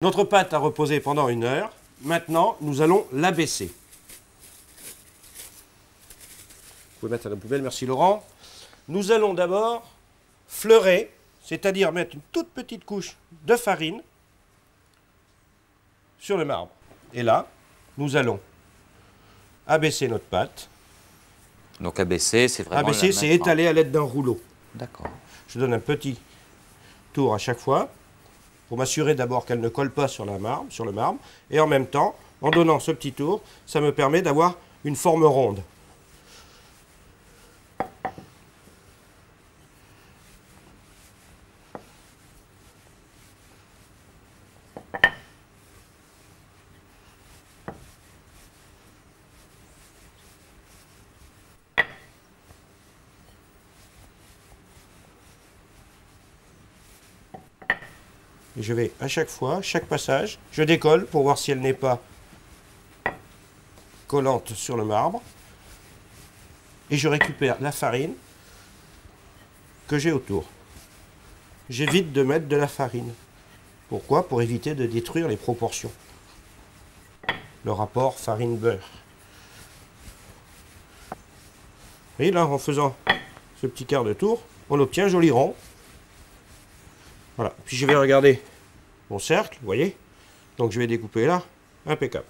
Notre pâte a reposé pendant 1 heure. Maintenant, nous allons l'abaisser. Vous pouvez mettre à la poubelle, merci Laurent. Nous allons d'abord fleurer, c'est-à-dire mettre une toute petite couche de farine sur le marbre. Et là, nous allons abaisser notre pâte. Donc abaisser, c'est vraiment... Abaisser, c'est étaler à l'aide d'un rouleau. D'accord. Je donne un petit tour à chaque fois, pour m'assurer d'abord qu'elle ne colle pas sur le marbre, et en même temps, en donnant ce petit tour, ça me permet d'avoir une forme ronde. Et je vais à chaque fois, chaque passage, je décolle pour voir si elle n'est pas collante sur le marbre. Et je récupère la farine que j'ai autour. J'évite de mettre de la farine. Pourquoi? Pour éviter de détruire les proportions. Le rapport farine-beurre. Vous voyez là, en faisant ce petit quart de tour, on obtient un joli rond. Voilà, puis je vais regarder mon cercle, vous voyez. Donc je vais découper là, impeccable.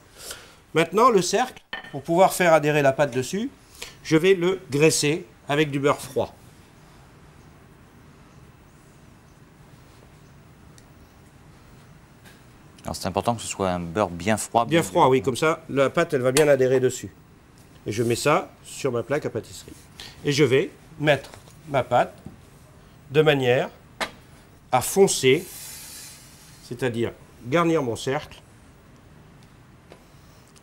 Maintenant, le cercle, pour pouvoir faire adhérer la pâte dessus, je vais le graisser avec du beurre froid. Alors c'est important que ce soit un beurre bien froid. Bien froid, oui, comme ça, la pâte, elle va bien adhérer dessus. Et je mets ça sur ma plaque à pâtisserie. Et je vais mettre ma pâte de manière à foncer, c'est-à-dire garnir mon cercle.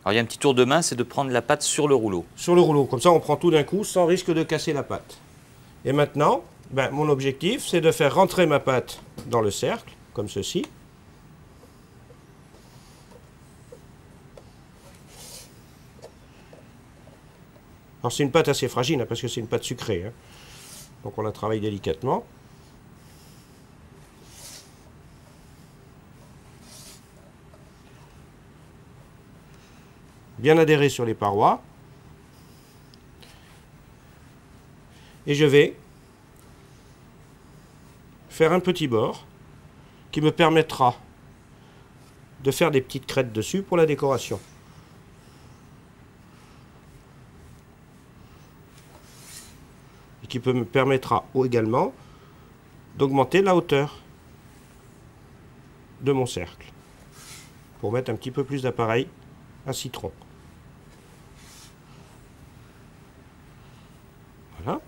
Alors il y a un petit tour de main, c'est de prendre la pâte sur le rouleau. Sur le rouleau, comme ça on prend tout d'un coup sans risque de casser la pâte. Et maintenant, mon objectif, c'est de faire rentrer ma pâte dans le cercle, comme ceci. Alors c'est une pâte assez fragile, hein, parce que c'est une pâte sucrée. Hein. Donc on la travaille délicatement. Bien adhéré sur les parois. Et je vais faire un petit bord qui me permettra de faire des petites crêtes dessus pour la décoration. Et qui me permettra également d'augmenter la hauteur de mon cercle pour mettre un petit peu plus d'appareil à citron. Voilà.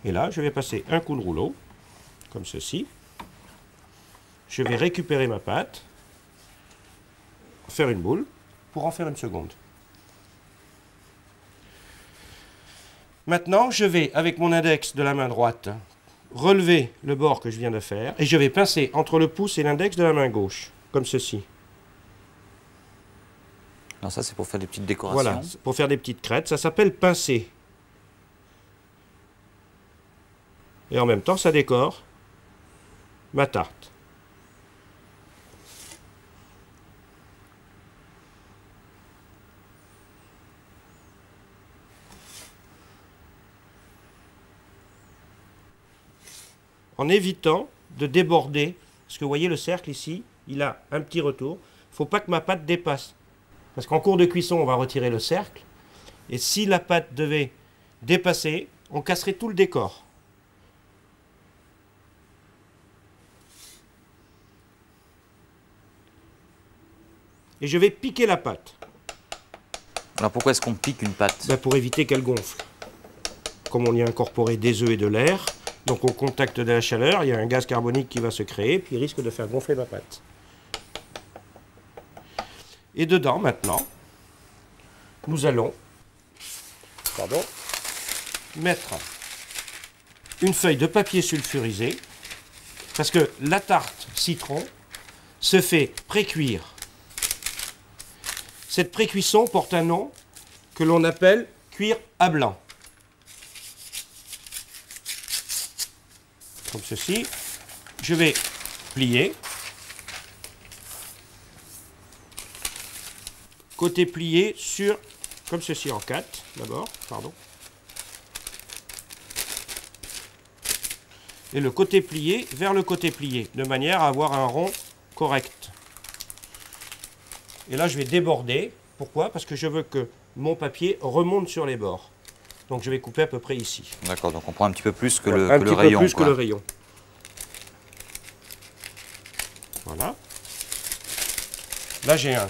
Et là, je vais passer un coup de rouleau, comme ceci. Je vais récupérer ma pâte, faire une boule, pour en faire une seconde. Maintenant, je vais, avec mon index de la main droite, relever le bord que je viens de faire, et je vais pincer entre le pouce et l'index de la main gauche, comme ceci. Alors ça, c'est pour faire des petites décorations. Voilà, pour faire des petites crêtes. Ça s'appelle pincer. Et en même temps, ça décore ma tarte. En évitant de déborder, parce que vous voyez le cercle ici, il a un petit retour. Il ne faut pas que ma pâte dépasse. Parce qu'en cours de cuisson, on va retirer le cercle. Et si la pâte devait dépasser, on casserait tout le décor. Et je vais piquer la pâte. Alors pourquoi est-ce qu'on pique une pâte? Pour éviter qu'elle gonfle. Comme on y a incorporé des œufs et de l'air, donc au contact de la chaleur, il y a un gaz carbonique qui va se créer, puis il risque de faire gonfler ma pâte. Et dedans, maintenant, nous allons mettre une feuille de papier sulfurisé, parce que la tarte citron se fait pré-cuire. Cette pré-cuisson porte un nom que l'on appelle cuire à blanc. comme ceci. Je vais plier. Côté plié sur, comme ceci en 4 d'abord, pardon. Et le côté plié vers le côté plié, de manière à avoir un rond correct. Et là, je vais déborder. Pourquoi? Parce que je veux que mon papier remonte sur les bords. Donc, je vais couper à peu près ici. D'accord, donc on prend un petit peu plus que Ouais, le un rayon. petit peu plus quoi. que le rayon. Voilà. Là, j'ai un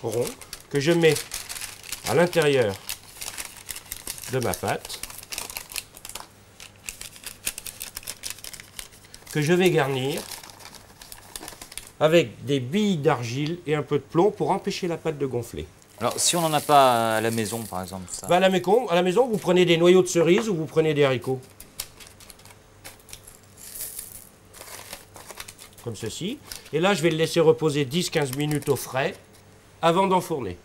rond que je mets à l'intérieur de ma pâte, que je vais garnir avec des billes d'argile et un peu de plomb pour empêcher la pâte de gonfler. Alors, si on n'en a pas à la maison, par exemple, ça... Bah, à la maison, vous prenez des noyaux de cerise ou vous prenez des haricots. Comme ceci. Et là, je vais le laisser reposer 10-15 minutes au frais avant d'enfourner.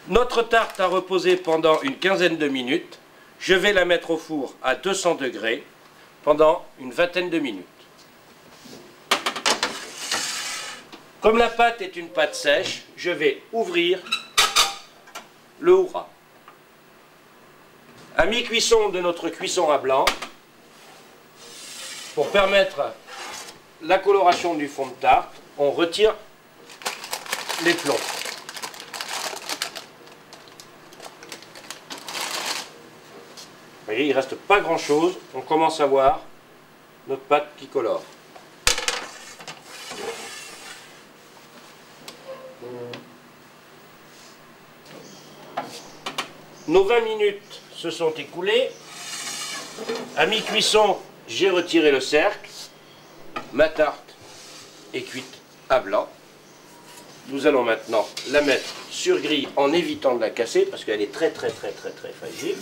Notre tarte a reposé pendant une quinzaine de minutes. Je vais la mettre au four à 200 degrés pendant une vingtaine de minutes. Comme la pâte est une pâte sèche, je vais ouvrir le hourat. À mi-cuisson de notre cuisson à blanc, pour permettre la coloration du fond de tarte, on retire les plombs. Vous voyez, il ne reste pas grand chose. On commence à voir notre pâte qui colore. Nos 20 minutes se sont écoulées. À mi-cuisson, j'ai retiré le cercle. Ma tarte est cuite à blanc. Nous allons maintenant la mettre sur grille en évitant de la casser parce qu'elle est très fragile.